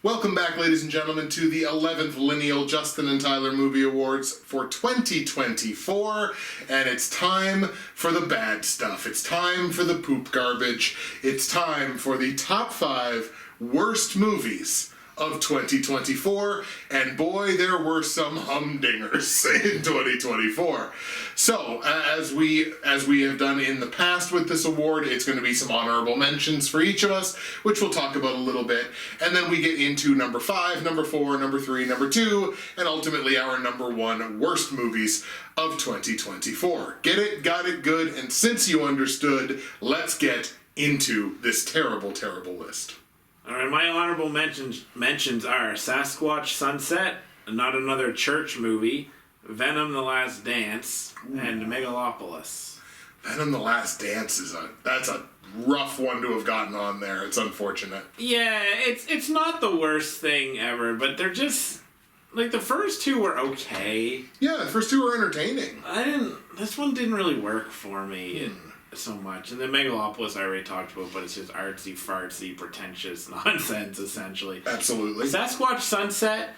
Welcome back, ladies and gentlemen, to the 11th Lineal Justin and Tyler Movie Awards for 2024, and it's time for the bad stuff. It's time for the poop garbage. It's time for the top 5 worst movies of 2024, and boy, there were some humdingers in 2024. So, as we have done in the past with this award, it's going to be some honorable mentions for each of us, which we'll talk about a little bit, and then we get into number 5, number 4, number 3, number 2, and ultimately our number 1 worst movies of 2024. Get it? Got it? Good. And since you understood, let's get into this terrible, terrible list. All right, my honorable mentions are Sasquatch Sunset, Not Another Church Movie, Venom: The Last Dance, and Megalopolis. Venom: The Last Dance that's a rough one to have gotten on there. It's unfortunate. Yeah, it's not the worst thing ever, but they're just like the first two were okay. Yeah, the first two were entertaining. This one didn't really work for me. So much. And then Megalopolis I already talked about, but it's just artsy, fartsy, pretentious nonsense, essentially. Absolutely. Sasquatch Sunset,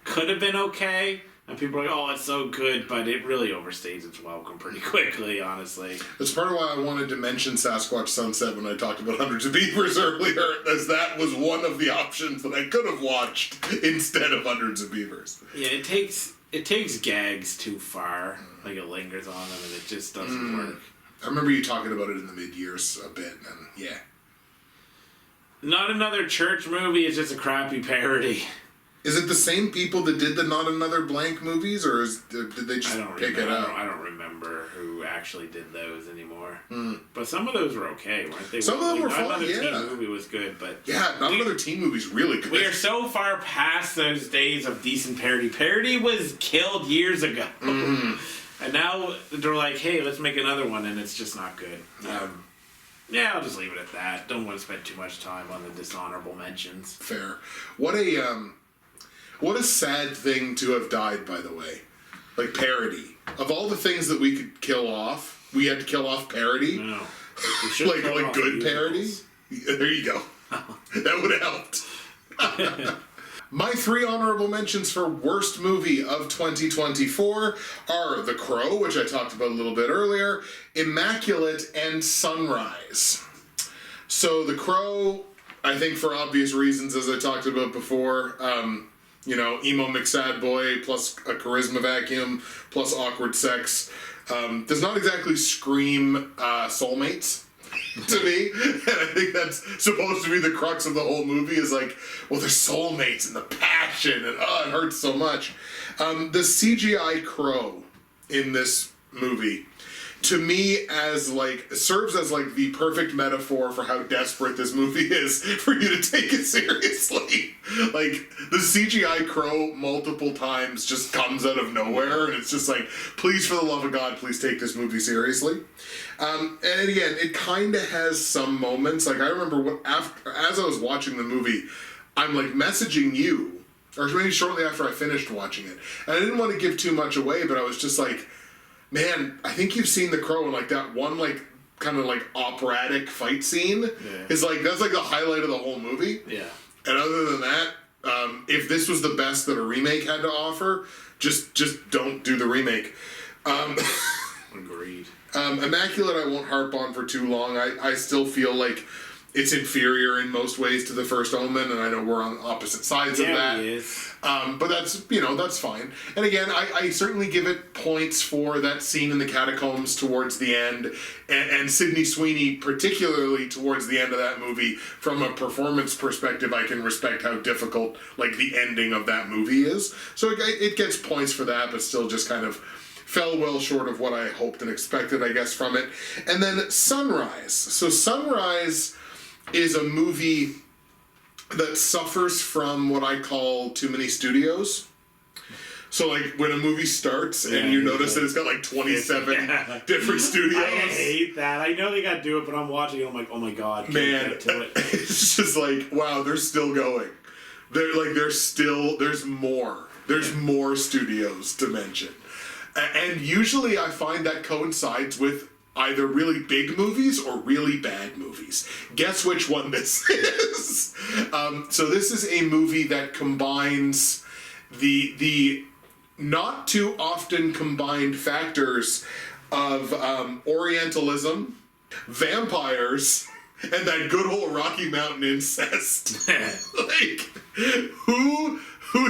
could have been okay. And people are like, oh, it's so good, but it really overstays its welcome pretty quickly, honestly. That's part of why I wanted to mention Sasquatch Sunset when I talked about Hundreds of Beavers earlier, as that was one of the options that I could have watched instead of Hundreds of Beavers. Yeah, it takes gags too far. Like, it lingers on them, and it just doesn't work. I remember you talking about it in the mid-years a bit, and yeah. Not Another Church Movie is just a crappy parody. Is it the same people that did the Not Another Blank movies, or did they just pick it up? I don't remember who actually did those anymore. But some of those were okay, weren't they? Some of them were fun, Not Another yeah. Teen Movie was good, but... Yeah, Not Another Teen Movie's really good. We are so far past those days of decent parody. Parody was killed years ago. And now they're like, hey, let's make another one, and it's just not good. Yeah, I'll just leave it at that. Don't want to spend too much time on the dishonorable mentions. Fair. What a sad thing to have died, by the way. Like, parody. Of all the things that we could kill off, we had to kill off parody. No. like good parody. There you go. That would have helped. My 3 honorable mentions for worst movie of 2024 are The Crow, which I talked about a little bit earlier, Immaculate, and Sunrise. So The Crow, I think for obvious reasons, as I talked about before, emo McSad boy plus a charisma vacuum plus awkward sex, does not exactly scream soulmates to me, and I think that's supposed to be the crux of the whole movie, is like, well, they're soulmates and the passion, and it hurts so much. The CGI crow in this movie, to me, serves as the perfect metaphor for how desperate this movie is for you to take it seriously. Like, the CGI crow multiple times just comes out of nowhere, and it's just like, please, for the love of God, please take this movie seriously. And again, it kind of has some moments. Like, I remember as I was watching the movie, I'm messaging you, or maybe shortly after I finished watching it, and I didn't want to give too much away, but I was just like, man, I think you've seen The Crow, and that one kind of operatic fight scene is that's the highlight of the whole movie. Yeah. And other than that, if this was the best that a remake had to offer, just don't do the remake. Agreed. Immaculate I won't harp on for too long. I still feel like it's inferior in most ways to the first Omen, and I know we're on opposite sides of that. It is. But that's fine. And again, I certainly give it points for that scene in the catacombs towards the end, and Sydney Sweeney particularly towards the end of that movie. From a performance perspective, I can respect how difficult the ending of that movie is. So it gets points for that, but still just kind of fell well short of what I hoped and expected, I guess, from it. And then Sunrise. So Sunrise is a movie that suffers from what I call too many studios. So, like, when a movie starts and you notice that it's got, like, 27 different studios. I hate that. I know they got to do it, but I'm watching it, I'm like, oh my god, can't get to it. It's just like, wow, they're still going. There's more. There's more studios to mention. And usually I find that coincides with either really big movies or really bad movies. Guess which one this is. So this is a movie that combines the not too often combined factors of Orientalism, vampires, and that good old Rocky Mountain incest. Like, who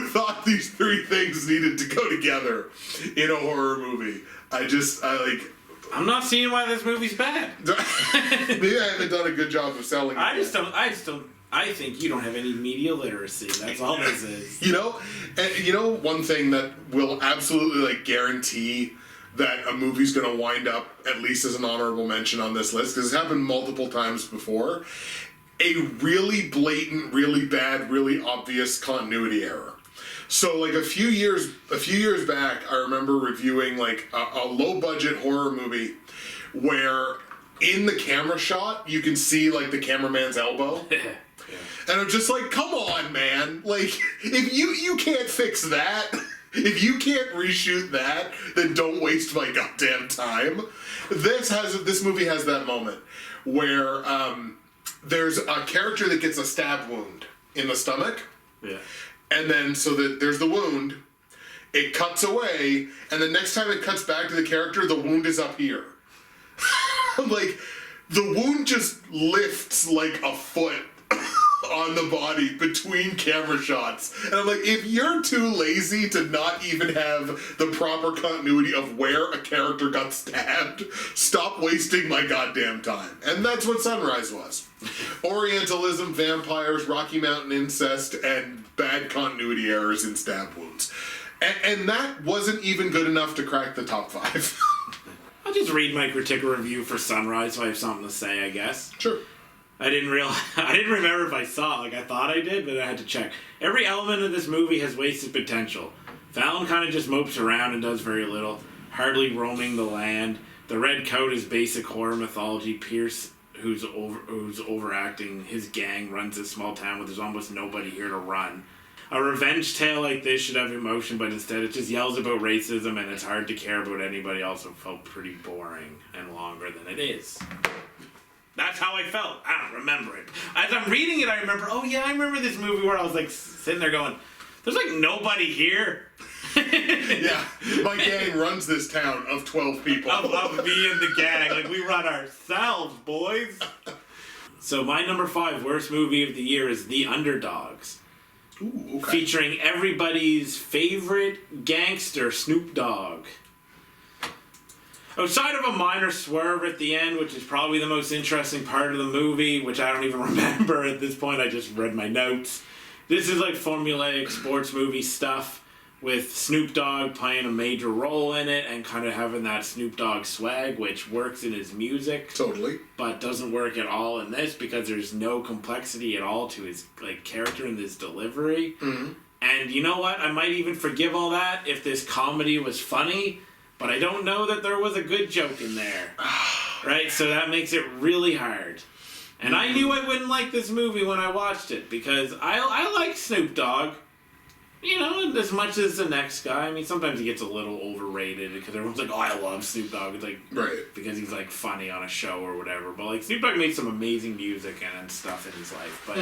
thought these three things needed to go together in a horror movie? I'm not seeing why this movie's bad. Maybe I haven't done a good job of selling it. I think you don't have any media literacy. That's all this is. You know, one thing that will absolutely, like, guarantee that a movie's going to wind up at least as an honorable mention on this list, because it's happened multiple times before, a really blatant, really bad, really obvious continuity error. So, like, a few years back, I remember reviewing, like, a low-budget horror movie where in the camera shot, you can see, like, the cameraman's elbow. And I'm just like, come on, man. Like, if you can't fix that, if you can't reshoot that, then don't waste my goddamn time. This movie has that moment where there's a character that gets a stab wound in the stomach. Yeah. And then, there's the wound, it cuts away, and the next time it cuts back to the character, the wound is up here. Like, the wound just lifts like a foot on the body between camera shots. And I'm like, if you're too lazy to not even have the proper continuity of where a character got stabbed, stop wasting my goddamn time. And that's what Sunrise was. Orientalism, vampires, Rocky Mountain incest, and bad continuity errors in stab wounds. And that wasn't even good enough to crack the top 5. I'll just read my critical review for Sunrise so I have something to say, I guess. Sure. I didn't remember if I saw it. Like, I thought I did, but I had to check. Every element of this movie has wasted potential. Fallon kind of just mopes around and does very little, hardly roaming the land. The red coat is basic horror mythology. Pierce, who's overacting his gang, runs a small town where there's almost nobody here to run. A revenge tale like this should have emotion, but instead it just yells about racism, and it's hard to care about anybody else. It felt pretty boring and longer than it is. That's how I felt. I don't remember it. As I'm reading it, I remember, oh yeah, I remember this movie where I was like sitting there going, there's like nobody here. Yeah, my gang runs this town of 12 people. Of me and the gang. Like, we run ourselves, boys. So my number 5 worst movie of the year is The Underdogs. Ooh, okay. Featuring everybody's favorite gangster, Snoop Dogg. Outside of a minor swerve at the end, which is probably the most interesting part of the movie, which I don't even remember at this point, I just read my notes. This is like formulaic sports movie stuff with Snoop Dogg playing a major role in it and kind of having that Snoop Dogg swag, which works in his music. Totally. But doesn't work at all in this because there's no complexity at all to his like character and his delivery. Mm-hmm. And you know what? I might even forgive all that if this comedy was funny. But I don't know that there was a good joke in there. Right? So that makes it really hard. And I knew I wouldn't like this movie when I watched it. Because I like Snoop Dogg. You know, as much as the next guy. I mean, sometimes he gets a little overrated. Because everyone's like, oh, I love Snoop Dogg. It's like, right. Because he's like funny on a show or whatever. But like, Snoop Dogg makes some amazing music and stuff in his life. But,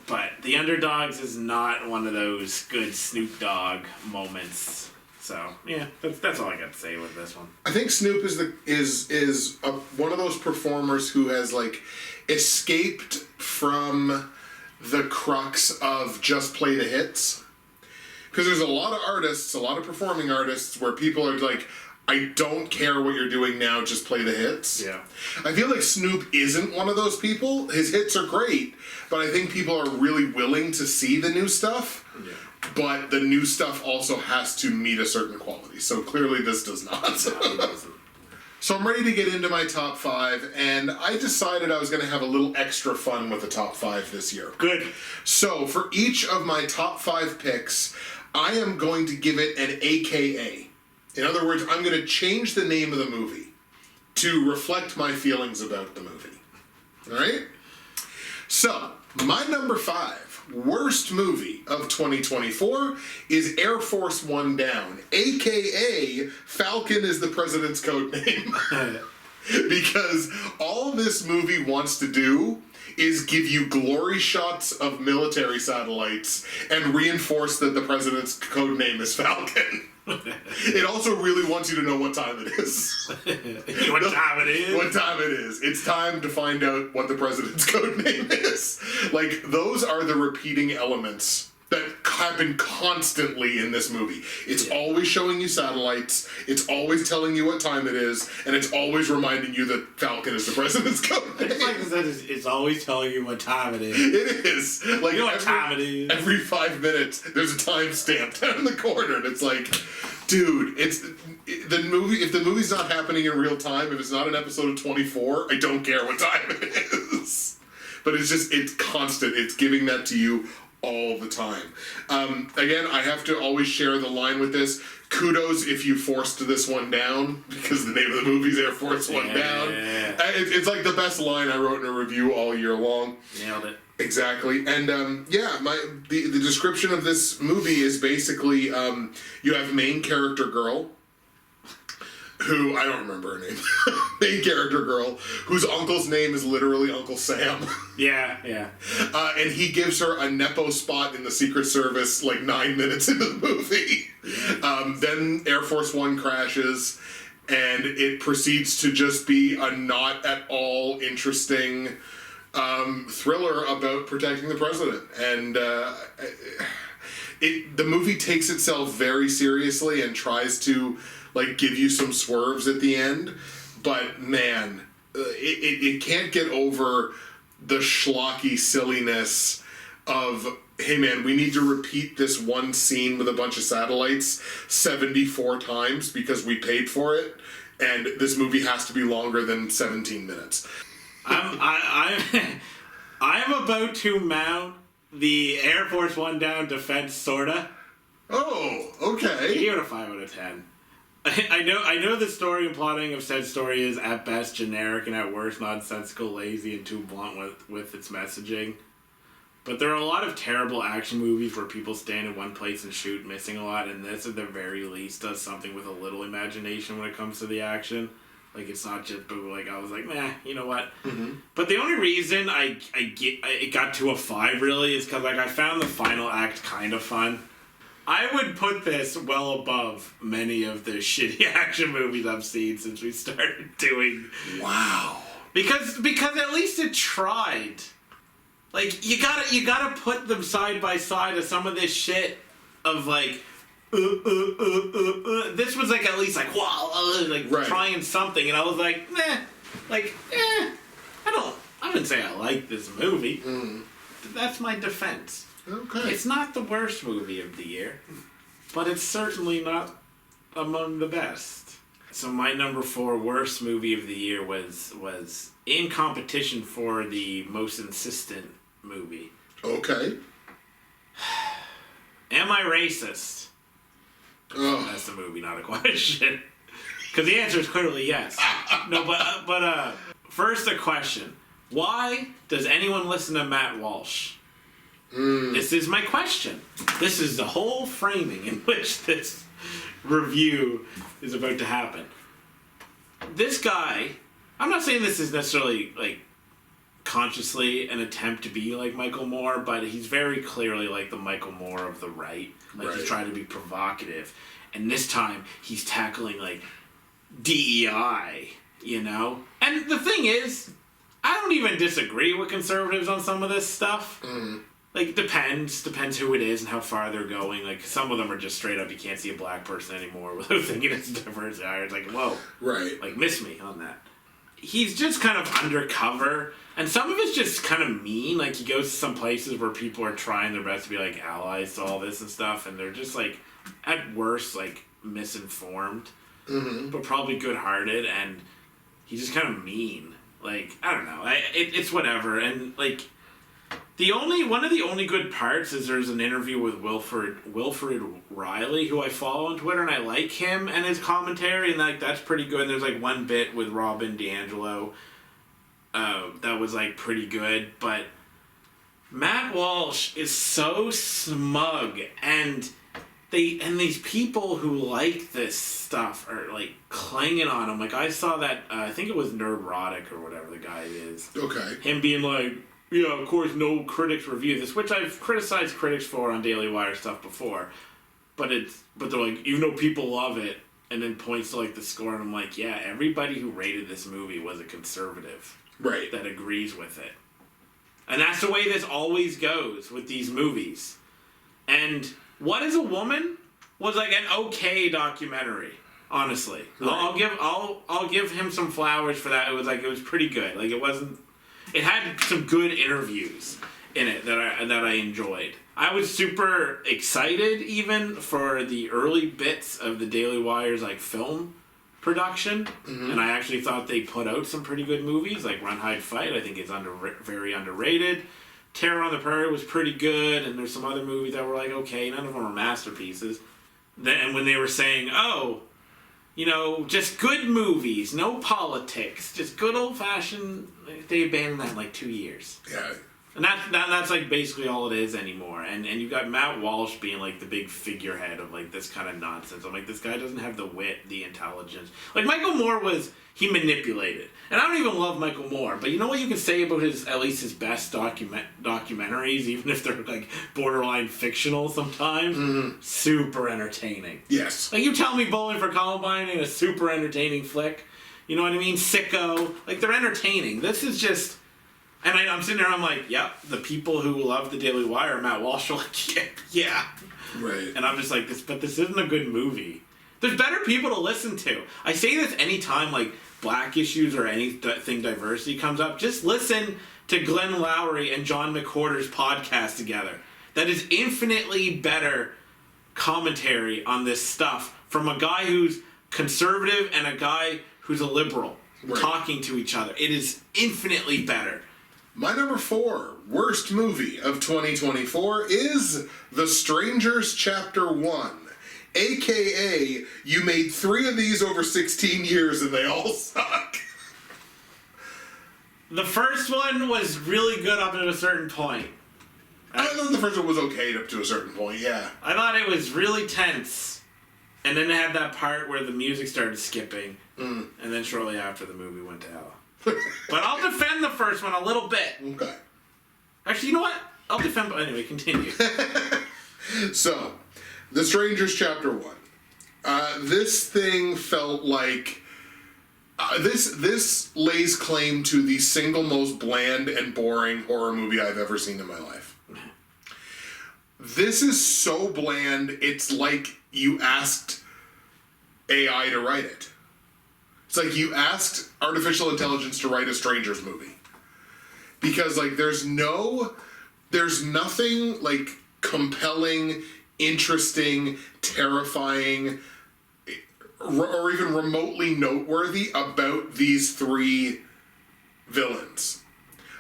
but The Underdogs is not one of those good Snoop Dogg moments. So yeah, that's all I got to say with this one. I think Snoop is one of those performers who has like escaped from the crux of just play the hits. Because there's a lot of artists, a lot of performing artists, where people are like, I don't care what you're doing now, just play the hits. Yeah. I feel like Snoop isn't one of those people. His hits are great, but I think people are really willing to see the new stuff. Yeah. but the new stuff also has to meet a certain quality. So clearly this does not. So I'm ready to get into my top 5, and I decided I was going to have a little extra fun with the top 5 this year. Good. So for each of my top 5 picks, I am going to give it an AKA. In other words, I'm going to change the name of the movie to reflect my feelings about the movie. All right? So, my number 5 worst movie of 2024 is Air Force One Down, aka Falcon is the President's code name. Because all this movie wants to do is give you glory shots of military satellites and reinforce that the President's code name is Falcon. It also really wants you to know what time it is. What time it is? What time it is. It's time to find out what the President's code name is. Like, those are the repeating elements that happen constantly in this movie. It's always showing you satellites, it's always telling you what time it is, and it's always reminding you that Falcon is the President's code name. It's like I said, it's always telling you what time it is. It is. Like, you know what time it is. Every 5 minutes, there's a timestamp down in the corner, and it's like, dude, it's the movie. If the movie's not happening in real time, if it's not an episode of 24, I don't care what time it is. But it's constant. It's giving that to you all the time. Again, I have to always share the line with this. Kudos if you forced this one down, because the name of the movie is Air Force One Down. It's like the best line I wrote in a review all year long. Nailed it. Exactly. And the description of this movie is basically you have main character girl, who, I don't remember her name, main character girl, whose uncle's name is literally Uncle Sam. Yeah. And he gives her a Nepo spot in the Secret Service like 9 minutes into the movie. Then Air Force One crashes, and it proceeds to just be a not at all interesting thriller about protecting the president. And the movie takes itself very seriously and tries to like give you some swerves at the end, but man, it can't get over the schlocky silliness of, hey man, we need to repeat this one scene with a bunch of satellites 74 times because we paid for it, and this movie has to be longer than 17 minutes. I'm about to mount the Air Force One Down defense, sorta. Oh, okay. Give it a 5 out of 10. I know the story and plotting of said story is at best generic and at worst nonsensical, lazy, and too blunt with its messaging. But there are a lot of terrible action movies where people stand in one place and shoot, missing a lot, and this at the very least does something with a little imagination when it comes to the action. Like, it's not just, but like, I was like, nah, you know what? Mm-hmm. But the only reason it got to a 5 really is because like I found the final act kind of fun. I would put this well above many of the shitty action movies I've seen since we started doing. Wow. Because at least it tried. Like, you gotta put them side by side of some of this shit of like, this was like at least like, wow, like right. Trying something, and I was like, I wouldn't say I like this movie. That's my defense. Okay. It's not the worst movie of the year, but it's certainly not among the best. So my number 4 worst movie of the year was in competition for the most insistent movie. Okay. Am I racist? Oh. That's the movie, not a question. Because the answer is clearly yes. No, but first a question. Why does anyone listen to Matt Walsh? This is my question. This is the whole framing in which this review is about to happen. This guy, I'm not saying this is necessarily like consciously an attempt to be like Michael Moore, but he's very clearly like the Michael Moore of the right. Like, he's trying to be provocative. And this time he's tackling like DEI, you know? And the thing is, I don't even disagree with conservatives on some of this stuff. Like, depends who it is and how far they're going. Like, some of them are just straight up, you can't see a black person anymore without thinking it's diverse. It's like, whoa. Right. Like, miss me on that. he's just kind of undercover. And some of it's just kind of mean. Like, he goes to some places where people are trying their best to be, like, allies to all this and stuff. And they're just, like, at worst, like, misinformed. But probably good-hearted. And he's just kind of mean. Like, I don't know. It's whatever. And, like, one of the only good parts is there's an interview with Wilfred Riley, who I follow on Twitter, and I like him and his commentary, and, like, that's pretty good. And there's, like, one bit with Robin DiAngelo that was, like, pretty good. But Matt Walsh is so smug, and these people who like this stuff are, like, clanging on him. Like, I saw that, I think it was Nerdrotic or whatever the guy is. Okay. Him being like, yeah, of course, no critics review this, which I've criticized critics for on Daily Wire stuff before. But they're like, even though people love it, and then points to, like, the score, and I'm like, yeah, everybody who rated this movie was a conservative. Right. That agrees with it. And that's the way this always goes with these movies. And What Is a Woman was, like, an okay documentary, honestly. Right. I'll give him some flowers for that. It was pretty good. Like, it had some good interviews in it that I enjoyed. I was super excited even for the early bits of the Daily Wire's, like, film production, and I actually thought they put out some pretty good movies, like Run, Hide, Fight. I think it's very underrated. Terror on the Prairie was pretty good, and there's some other movies that were, like, okay, none of them were masterpieces. And when they were saying, oh, you know, just good movies, no politics, just good old-fashioned, they abandoned that in, like, 2 years. Yeah. And that's like, basically all it is anymore. And you got Matt Walsh being, like, the big figurehead of, like, this kind of nonsense. I'm like, this guy doesn't have the wit, the intelligence. Like, Michael Moore he manipulated. And I don't even love Michael Moore, but you know what you can say about at least his best documentaries, even if they're, like, borderline fictional sometimes? Super entertaining. Yes. Like, you tell me Bowling for Columbine ain't a super entertaining flick. You know what I mean? Sicko. Like, they're entertaining. This is just... And I'm sitting there, I'm like, yep, the people who love the Daily Wire, Matt Walsh, are like, yeah. Right. And I'm just like, but this isn't a good movie. There's better people to listen to. I say this anytime, like, black issues or anything diversity comes up. Just listen to Glenn Lowry and John McWhorter's podcast together. That is infinitely better commentary on this stuff from a guy who's conservative and a guy who's a liberal talking to each other. It is infinitely better. My number 4 worst movie of 2024 is The Strangers Chapter 1. AKA, you made 3 of these over 16 years and they all suck. The first one was really good up to a certain point. I thought the first one was okay up to a certain point, yeah. I thought it was really tense. And then it had that part where the music started skipping. And then shortly after, the movie went to hell. But I'll defend the first one a little bit. Okay. Actually, you know what? I'll defend... Anyway, continue. So, The Strangers Chapter 1. This thing felt like... This lays claim to the single most bland and boring horror movie I've ever seen in my life. This is so bland, it's like you asked AI to write it. It's like you asked artificial intelligence to write a Strangers movie. Because, like, there's nothing, like, compelling, interesting, terrifying, or even remotely noteworthy about these 3 villains.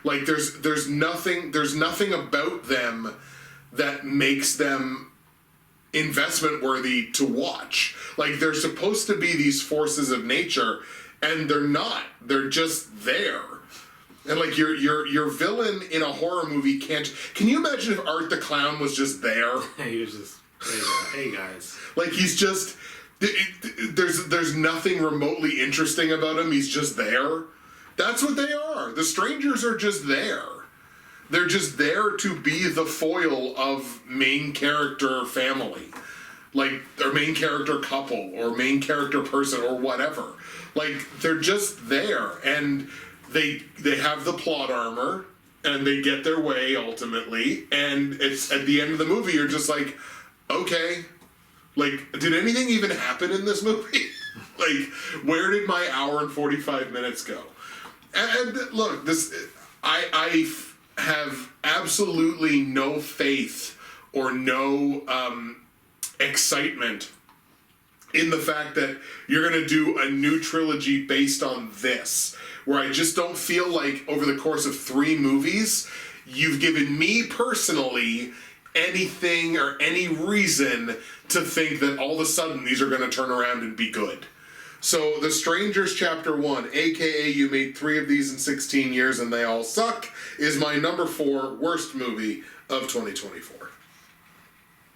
Like, there's nothing about them that makes them investment worthy to watch. Like, they're supposed to be these forces of nature, and they're not. They're just there. And, like, your villain in a horror movie can't... Can you imagine if Art the Clown was just there? He was just... Hey, guys. Like, he's just... There's nothing remotely interesting about him. He's just there. That's what they are. The Strangers are just there. They're just there to be the foil of main character family. Like, or main character couple, or main character person, or whatever. Like, they're just there, and they have the plot armor, and they get their way, ultimately, and it's, at the end of the movie, you're just like, okay, like, did anything even happen in this movie? Like, where did my hour and 45 minutes go? And look, I have absolutely no faith or no excitement in the fact that you're going to do a new trilogy based on this, where I just don't feel like over the course of 3 movies, you've given me personally anything or any reason to think that all of a sudden these are going to turn around and be good. So, The Strangers Chapter 1, aka you made 3 of these in 16 years and they all suck, is my number 4 worst movie of 2024.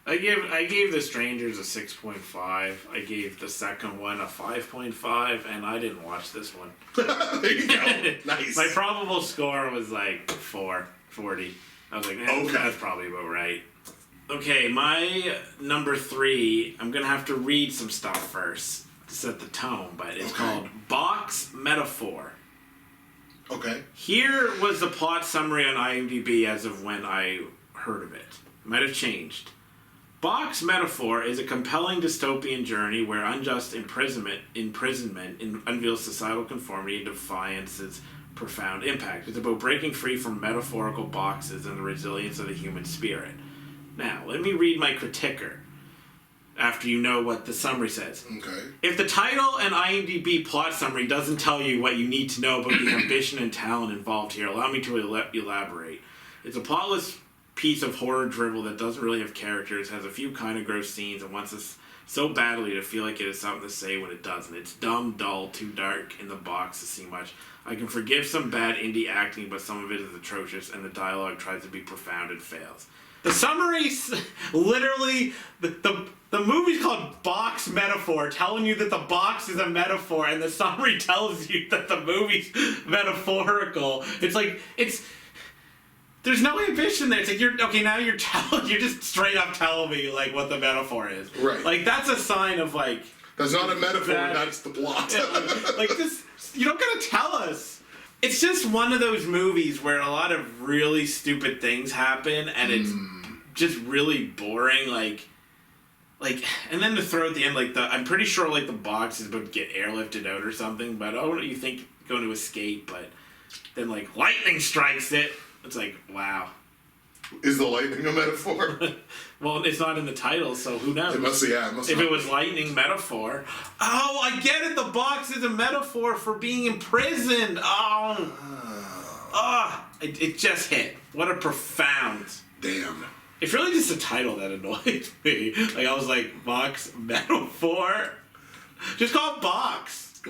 I gave The Strangers a 6.5. I gave the second one a 5.5, and I didn't watch this one. There you go. Nice. My probable score was like 40. I was like, okay, that's probably about right. Okay, my number 3, I'm going to have to read some stuff first to set the tone, but it's called Box Metaphor. Okay. Here was the plot summary on IMDb as of when I heard of it. Might have changed. Box Metaphor is a compelling dystopian journey where unjust imprisonment unveils societal conformity and defiance's profound impact. It's about breaking free from metaphorical boxes and the resilience of the human spirit. Now, let me read my critiquer after you know what the summary says. Okay. If the title and IMDb plot summary doesn't tell you what you need to know about the ambition and talent involved here, allow me to elaborate. It's a plotless piece of horror drivel that doesn't really have characters, has a few kind of gross scenes, and wants us so badly to feel like it has something to say when it doesn't. It's dumb, dull, too dark in the box to see much. I can forgive some bad indie acting, but some of it is atrocious, and the dialogue tries to be profound and fails. The summary, literally, the movie's called Box Metaphor, telling you that the box is a metaphor, and the summary tells you that the movie's metaphorical. It's like, there's no ambition there. It's like, you're just straight up telling me, like, what the metaphor is. Right. Like, that's a sign of, like... That's not a metaphor, that's the plot. Like, this, you don't gotta tell us. It's just one of those movies where a lot of really stupid things happen, and it's just really boring, like, and then to throw at the end, like, I'm pretty sure, like, the box is about to get airlifted out or something, but you think going to escape, but then, like, lightning strikes it. It's like, wow. Is the lightning a metaphor? Well, it's not in the title, so who knows? It must be, If it was lightning metaphor. Oh, I get it. The box is a metaphor for being imprisoned. It just hit. What a profound. Damn. It's really just the title that annoyed me. Like, I was like, box metaphor? Just call it box.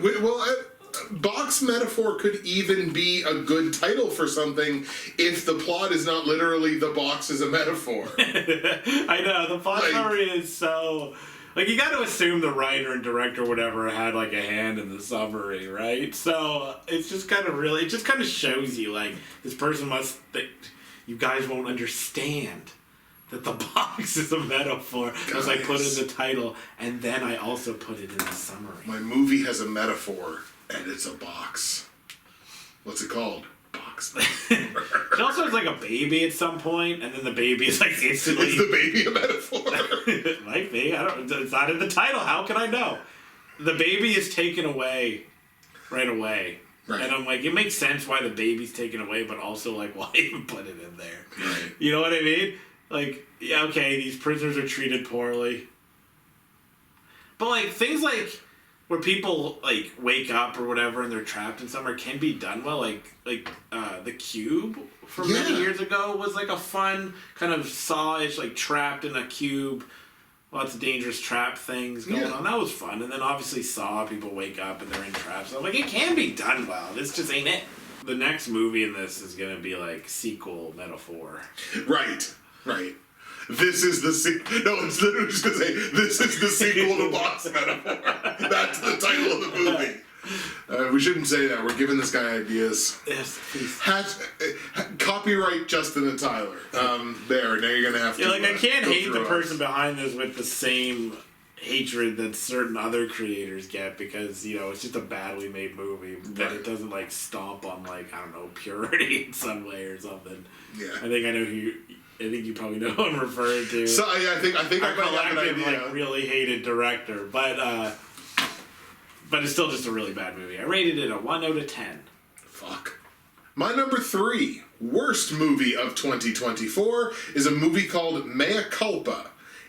Box Metaphor could even be a good title for something if the plot is not literally the box is a metaphor. I know, the plot summary is so... Like, you got to assume the writer and director, whatever, had, like, a hand in the summary, right? So, it's just kind of really... It just kind of shows you, like, this person must... You guys won't understand that the box is a metaphor. Because I put it in the title, and then I also put it in the summary. My movie has a metaphor. And it's a box. What's it called? Box. It also has like a baby at some point, and then the baby is like instantly... Is the baby a metaphor? It might be. It's not in the title. How can I know? The baby is taken away right away. Right. And I'm like, it makes sense why the baby's taken away, but also like, why even put it in there? Right. You know what I mean? Like, yeah, okay, these prisoners are treated poorly. But like, things like... where people like wake up or whatever and they're trapped in somewhere can be done well. Like The Cube from many years ago was like a fun kind of Saw-ish, like trapped in a cube, lots of dangerous trap things going on. That was fun. And then obviously Saw, people wake up and they're in traps. So I'm like, it can be done well. This just ain't it. The next movie in this is gonna be like sequel metaphor. Right. This is the sequel. No, it's literally just going to say, this is the sequel to Box Metaphor. That's the title of the movie. We shouldn't say that. We're giving this guy ideas. Yes, please. Copyright Justin and Tyler. There, now you're going to have to... Yeah, like, I can't hate the person behind this with the same hatred that certain other creators get because, you know, it's just a badly made movie. But it doesn't, like, stomp on, like, I don't know, purity in some way or something. Yeah. I think you probably know who I'm referring to. So I think I might have an idea. Like, really hated director, but it's still just a really bad movie. I rated it a 1 out of 10. Fuck. My number 3 worst movie of 2024 is a movie called Mea Culpa,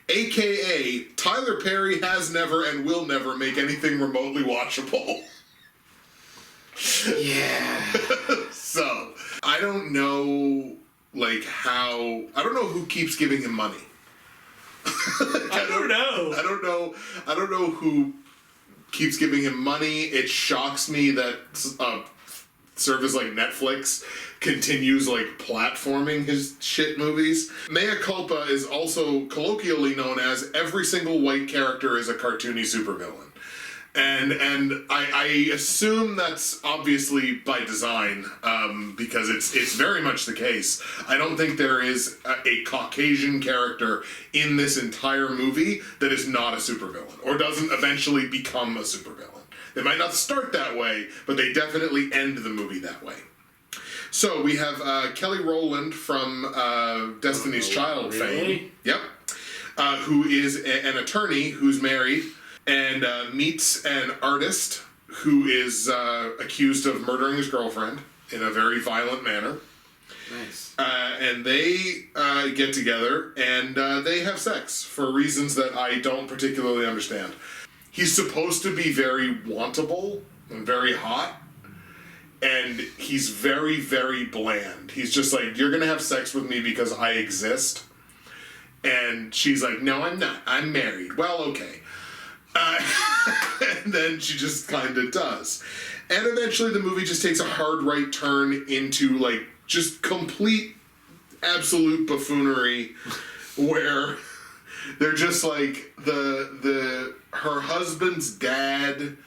a.k.a. Tyler Perry has never and will never make anything remotely watchable. Yeah. So, I don't know, I don't know who keeps giving him money. I don't know. I don't know who keeps giving him money. It shocks me that service like Netflix continues platforming his shit movies. Mea Culpa is also colloquially known as every single white character is a cartoony supervillain. And I assume that's obviously by design, because it's very much the case. I don't think there is a Caucasian character in this entire movie that is not a supervillain, or doesn't eventually become a supervillain. They might not start that way, but they definitely end the movie that way. So we have Kelly Rowland from Destiny's Child fame. Yep. Who is an attorney who's married, and meets an artist who is accused of murdering his girlfriend in a very violent manner. Nice. And they get together, and they have sex for reasons that I don't particularly understand. He's supposed to be very wantable and very hot, and he's very, very bland. He's just like, you're gonna have sex with me because I exist. And she's like, no, I'm not. I'm married. Well, okay. And then she just kind of does. And eventually the movie just takes a hard right turn into just complete absolute buffoonery, where they're just her husband's dad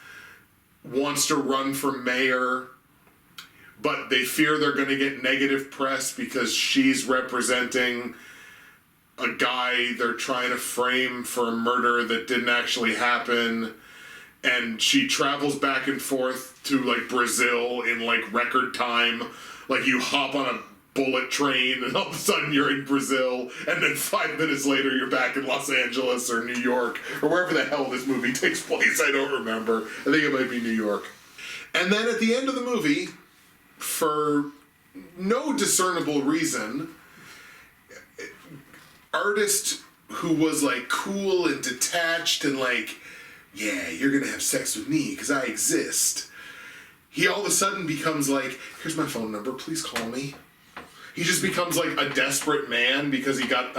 wants to run for mayor, but they fear they're going to get negative press because she's representing a guy they're trying to frame for a murder that didn't actually happen, and she travels back and forth to Brazil in record time. You hop on a bullet train and all of a sudden you're in Brazil, and then 5 minutes later you're back in Los Angeles or New York or wherever the hell this movie takes place. I don't remember. I think it might be New York. And then at the end of the movie, for no discernible reason, artist who was cool and detached and yeah, you're gonna have sex with me because I exist, he all of a sudden becomes here's my phone number, please call me. He just becomes a desperate man because he got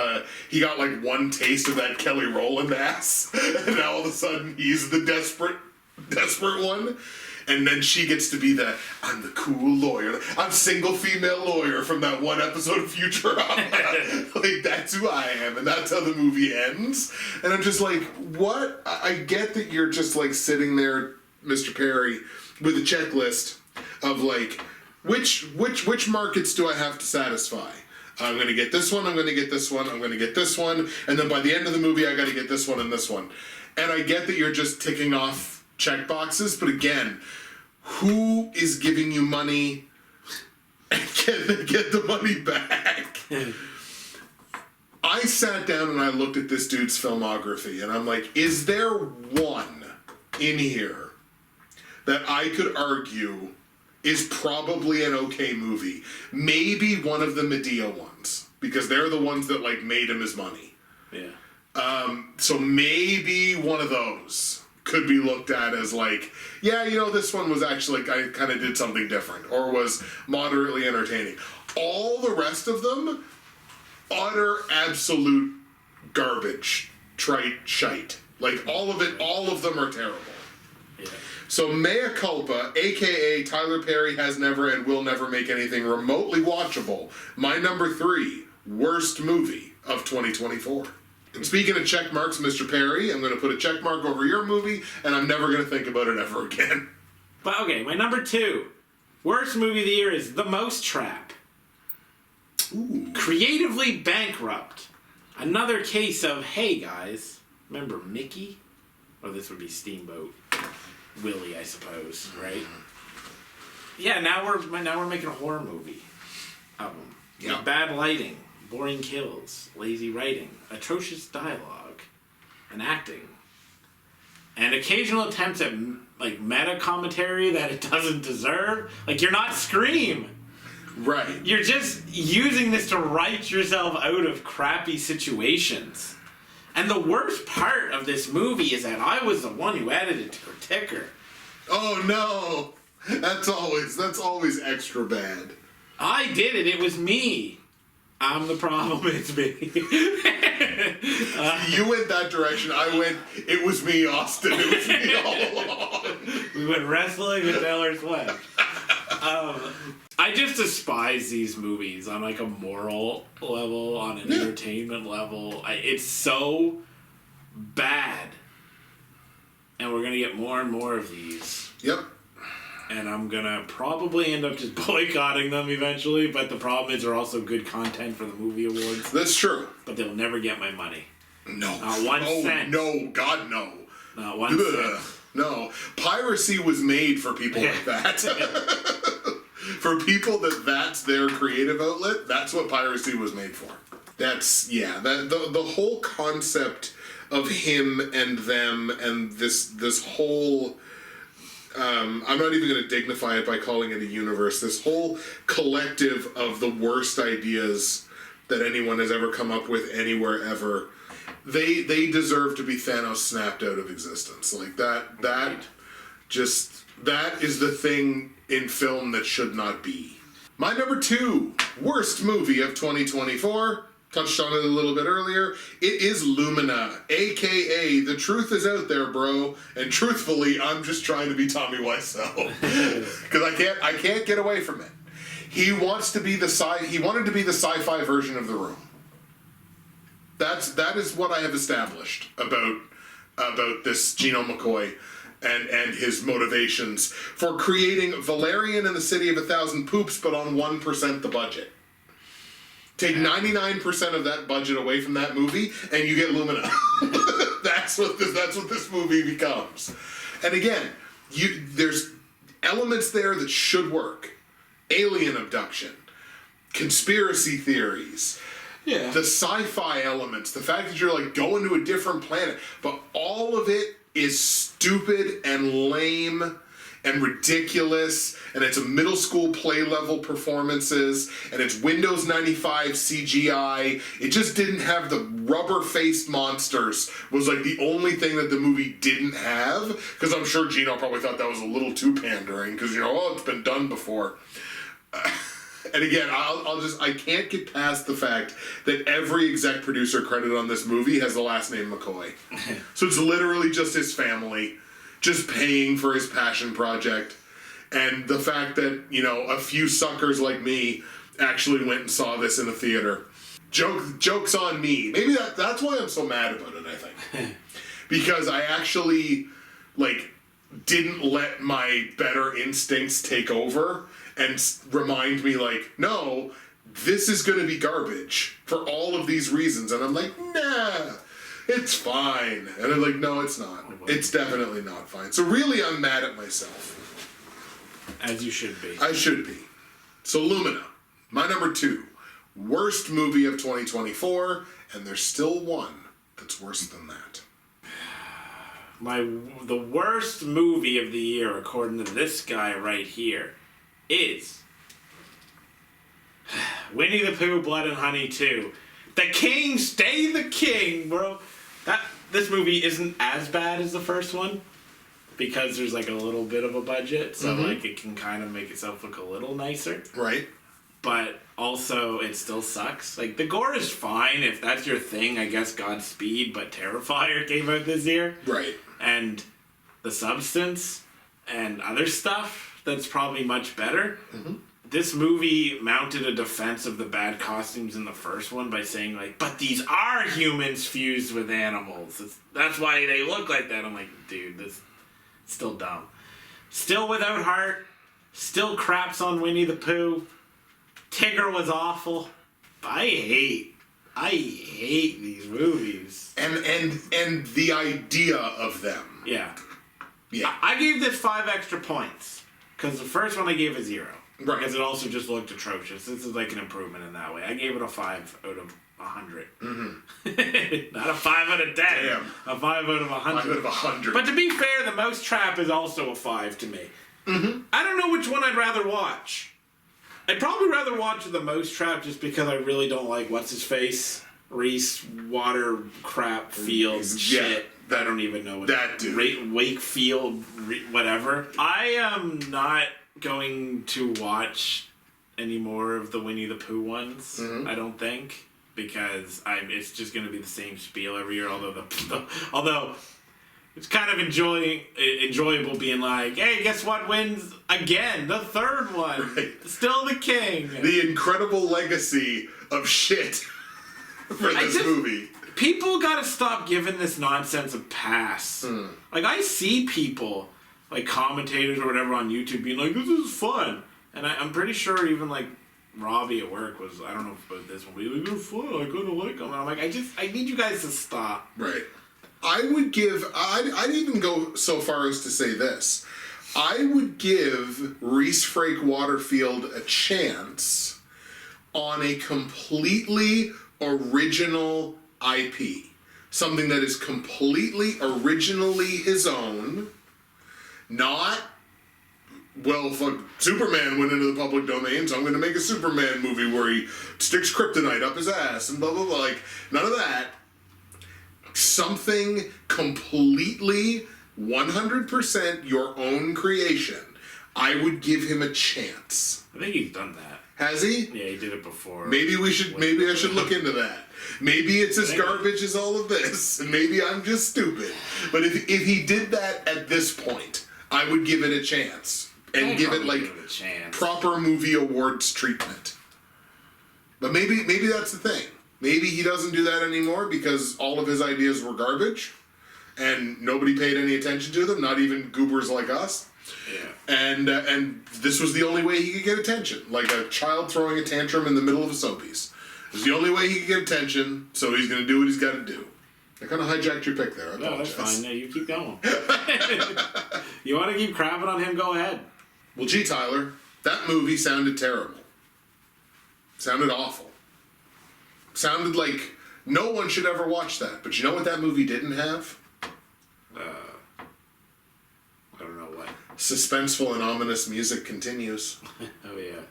one taste of that Kelly Rowland ass, and now all of a sudden he's the desperate one. And then she gets to be I'm the cool lawyer. I'm single female lawyer from that one episode of Futurama. That's who I am, and that's how the movie ends. And I'm just what? I get that you're just sitting there, Mr. Perry, with a checklist of which markets do I have to satisfy? I'm going to get this one, I'm going to get this one, I'm going to get this one, and then by the end of the movie I got to get this one and this one. And I get that you're just ticking off check boxes, but again, who is giving you money and can they get the money back? I sat down and I looked at this dude's filmography, and I'm is there one in here that I could argue is probably an okay movie? Maybe one of the Medea ones, because they're the ones that made him his money. Yeah. So maybe one of those could be looked at as yeah, this one was actually I kind of did something different, or was moderately entertaining. All the rest of them, utter absolute garbage, trite shite. All of them are terrible. Yeah. So Mea Culpa, a.k.a. Tyler Perry has never and will never make anything remotely watchable. My number 3 worst movie of 2024. And speaking of check marks, Mr. Perry, I'm going to put a check mark over your movie, and I'm never going to think about it ever again. But okay, my number 2 worst movie of the year is The Mousetrap. Ooh. Creatively bankrupt. Another case of, hey guys, remember Mickey? Or this would be Steamboat Willie, I suppose, right? Yeah, now we're making a horror movie of them. Yeah. Bad lighting, boring kills, lazy writing, atrocious dialogue, and acting, and occasional attempts at meta commentary that it doesn't deserve. You're not Scream. Right. You're just using this to write yourself out of crappy situations. And the worst part of this movie is that I was the one who added it to her ticker. Oh no! That's always extra bad. I did it. It was me. I'm the problem. It's me. You went that direction. I went, it was me, Austin. It was me all along. We went wrestling with Taylor Swift. I just despise these movies on like a moral level, on an entertainment level. It's so bad. And we're going to get more and more of these. Yep. And I'm going to probably end up just boycotting them eventually, but the problem is they're also good content for the movie awards. That's true. But they'll never get my money. No. Not 1 cent. No, God, no. Not 1 cent. No. Piracy was made for people like that. For people that's their creative outlet, that's what piracy was made for. That's, the whole concept of him and them and this whole... I'm not even going to dignify it by calling it a universe. This whole collective of the worst ideas that anyone has ever come up with anywhere ever, they deserve to be Thanos snapped out of existence. Like that is the thing in film that should not be. My number 2 worst movie of 2024. Touched on it a little bit earlier. It is Lumina, a.k.a. The Truth Is Out There, Bro. And truthfully, I'm just trying to be Tommy Wiseau. Because I can't get away from it. He wanted to be the sci-fi version of The Room. That is what I have established about this Gino McCoy and his motivations for creating Valerian and the City of a Thousand Poops, but on 1% the budget. Take 99% of that budget away from that movie, and you get Lumina. That's what this movie becomes. And again, there's elements there that should work. Alien abduction, conspiracy theories, the sci-fi elements, the fact that you're like going to a different planet, but all of it is stupid and lame and ridiculous, and it's a middle school play level performances, and it's Windows 95 CGI. It just didn't have the rubber faced monsters was like the only thing that the movie didn't have, because I'm sure Gino probably thought that was a little too pandering, because it's been done before. And again, I can't get past the fact that every exec producer credited on this movie has the last name McCoy. So it's literally just his family just paying for his passion project. And the fact that, a few suckers like me actually went and saw this in a theater. Joke's on me. Maybe that's why I'm so mad about it, I think. Because I actually, didn't let my better instincts take over and remind me, no, this is going to be garbage for all of these reasons. And I'm like, nah, it's fine. And I'm like, no, it's not. It's definitely not fine. So really, I'm mad at myself. As you should be. I should be. So Lumina, my number 2, worst movie of 2024, and there's still one that's worse than that. The worst movie of the year, according to this guy right here, is Winnie the Pooh, Blood and Honey 2. The King, stay the king, bro. This movie isn't as bad as the first one because there's a little bit of a budget, so it can kind of make itself look a little nicer. Right. But also, it still sucks. The gore is fine if that's your thing. I guess Godspeed, but Terrifier came out this year. Right. And The Substance and other stuff that's probably much better. Mm-hmm. This movie mounted a defense of the bad costumes in the first one by saying, but these are humans fused with animals. That's why they look like that. I'm like, dude, this is still dumb. Still without heart. Still craps on Winnie the Pooh. Tigger was awful. I hate these movies. And the idea of them. Yeah. Yeah. I gave this 5 extra points. Because the first one I gave a 0. Right. Because it also just looked atrocious. This is an improvement in that way. I gave it a 5 out of 100. Mm-hmm. Not a 5 out of 10. Damn. A 5 out of 100. 5 out of 100. But to be fair, The Mousetrap is also a 5 to me. Mm-hmm. I don't know which one I'd rather watch. I'd probably rather watch The Mousetrap just because I really don't like what's-his-face? Reese Wakefield shit. I don't even know what that dude. Wakefield, whatever. I am not going to watch any more of the Winnie the Pooh ones. I don't think, because it's just going to be the same spiel every year. Although it's kind of enjoyable being like, hey, guess what wins again? The third one, right. Still the king. The incredible legacy of shit for this movie. People gotta stop giving this nonsense a pass. Like, I see people, like commentators or whatever on YouTube being like, this is fun. And I'm pretty sure even, like, Robbie at work was, I don't know about this one, but he was like, they're fun, I kinda like them. And I'm like, I need you guys to stop. Right. I'd even go so far as to say this. I would give Reese Frake Waterfield a chance on a completely original IP. Something that is completely originally his own. Not, well, fuck, Superman went into the public domain, so I'm going to make a Superman movie where he sticks kryptonite up his ass and blah, blah, blah. Like, none of that. Something completely 100% your own creation. I would give him a chance. I think he's done that. Has he? Yeah, he did it before. Maybe I should look into that. Maybe it's as garbage as all of this, and maybe I'm just stupid. But if he did that at this point, I would give it a chance. And give it, like, proper movie awards treatment. But maybe that's the thing. Maybe he doesn't do that anymore because all of his ideas were garbage and nobody paid any attention to them, not even goobers like us. Yeah. And this was the only way he could get attention. Like a child throwing a tantrum in the middle of a soappiece. It was the only way he could get attention, so he's going to do what he's got to do. I kind of hijacked your pick there. I apologize. No, that's fine. No, you keep going. You want to keep crapping on him, go ahead. Well, gee, Tyler, that movie sounded terrible. Sounded awful. Sounded like no one should ever watch that. But you know what that movie didn't have? I don't know what. Suspenseful and ominous music continues. Oh, yeah.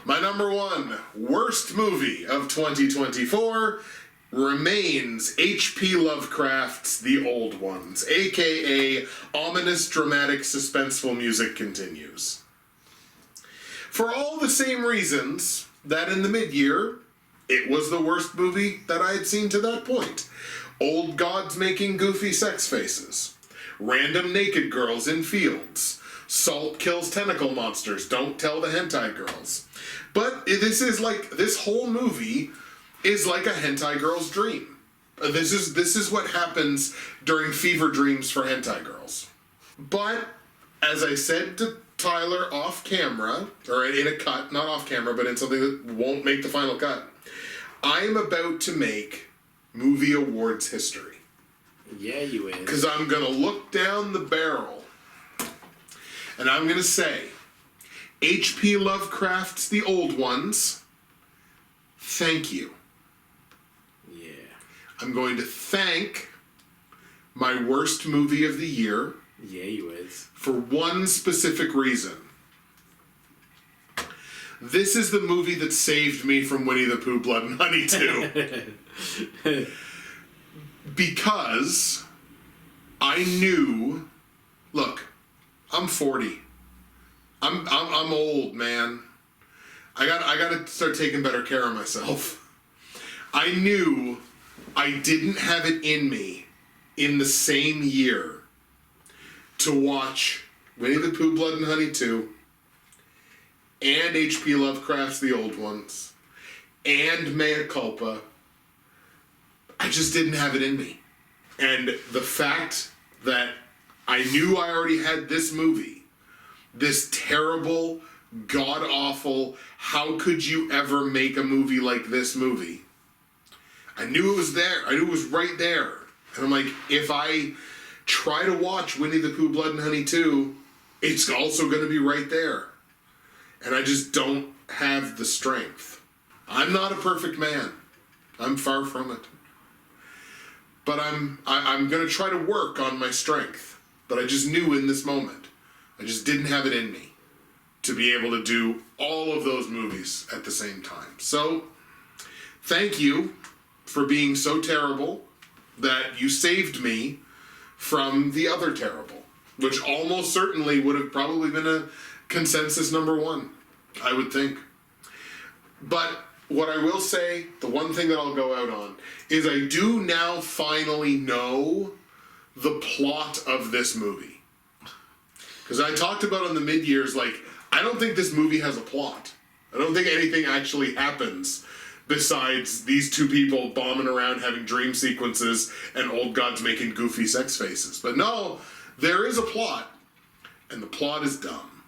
My number one worst movie of 2024 remains H.P. Lovecraft's The Old Ones, a.k.a. ominous, dramatic, suspenseful music continues. For all the same reasons that in the mid-year, it was the worst movie that I had seen to that point. Old gods making goofy sex faces. Random naked girls in fields. Salt kills tentacle monsters. Don't tell the hentai girls. But this whole movie is like a hentai girl's dream. This is what happens during fever dreams for hentai girls. But, as I said to Tyler off camera, or in a cut, not off camera, but in something that won't make the final cut, I'm about to make movie awards history. Yeah, you is. Because I'm going to look down the barrel and I'm going to say, H.P. Lovecraft's The Old Ones, thank you. Yeah. I'm going to thank my worst movie of the year. Yeah, you is. For one specific reason. This is the movie that saved me from Winnie the Pooh, Blood and Honey 2. Because I knew, look, I'm 40. I'm old, man. I gotta start taking better care of myself. I knew I didn't have it in me in the same year to watch Winnie the Pooh, Blood and Honey 2, and H.P. Lovecraft's The Old Ones, and Mea Culpa. I just didn't have it in me. And the fact that I knew I already had this movie, this terrible, god-awful, how could you ever make a movie like this movie? I knew it was there. I knew it was right there. And I'm like, if I try to watch Winnie the Pooh, Blood and Honey 2, it's also going to be right there. And I just don't have the strength. I'm not a perfect man. I'm far from it. But I'm going to try to work on my strength. But I just knew in this moment, I just didn't have it in me. to be able to do all of those movies at the same time. So, thank you for being so terrible that you saved me from the other terrible, which almost certainly would have probably been a consensus number one, I would think. But what I will say, the one thing that I'll go out on, is I do now finally know the plot of this movie. Because I talked about on the mid-years, like, I don't think this movie has a plot. I don't think anything actually happens besides these two people bombing around having dream sequences and old gods making goofy sex faces. But no, there is a plot, and the plot is dumb.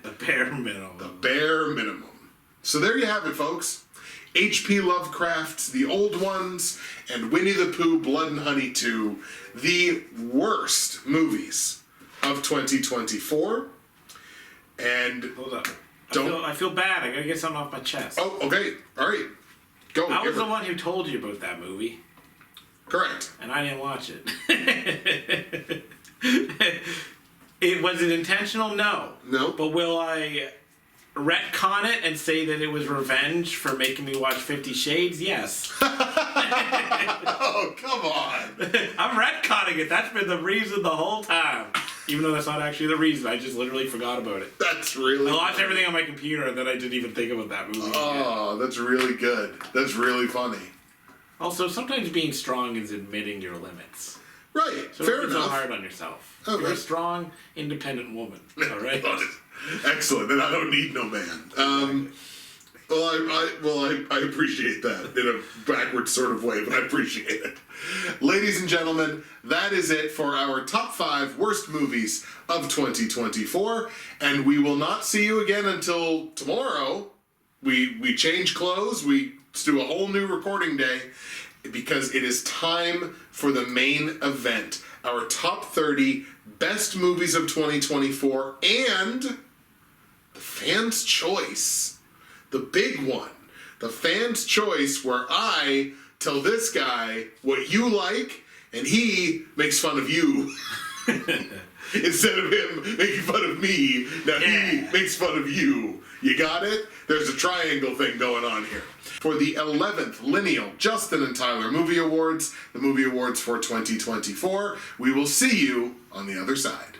The bare minimum. The bare minimum. So there you have it, folks. H.P. Lovecraft's The Old Ones and Winnie the Pooh Blood and Honey 2, the worst movies of 2024. And hold up. I feel bad. I gotta get something off my chest. Oh, okay. All right. Go. I was the one who told you about that movie. Correct. And I didn't watch it. Was it intentional? No. No. But will I retcon it and say that it was revenge for making me watch 50 Shades? Yes. Oh, come on. I'm retconning it. That's been the reason the whole time. Even though that's not actually the reason. I just literally forgot about it. That's really I watched everything on my computer and then I didn't even think about that movie. Oh, that's really good. That's really funny. Also, sometimes being strong is admitting your limits. Right. So fair don't be enough. so hard on yourself. Okay. You're a strong, independent woman. All right? Excellent. And I don't need no man. I appreciate that in a backward sort of way, but I appreciate it. Ladies and gentlemen, that is it for our top 5 worst movies of 2024, and we will not see you again until tomorrow. We change clothes, we do a whole new recording day, because it is time for the main event, our top 30 best movies of 2024, and the fans' choice. The big one. The fans' choice, where I tell this guy what you like, and he makes fun of you. Instead of him making fun of me, now he makes fun of you. You got it? There's a triangle thing going on here. For the 11th Lineal Justin and Tyler Movie Awards, the Movie Awards for 2024, we will see you on the other side.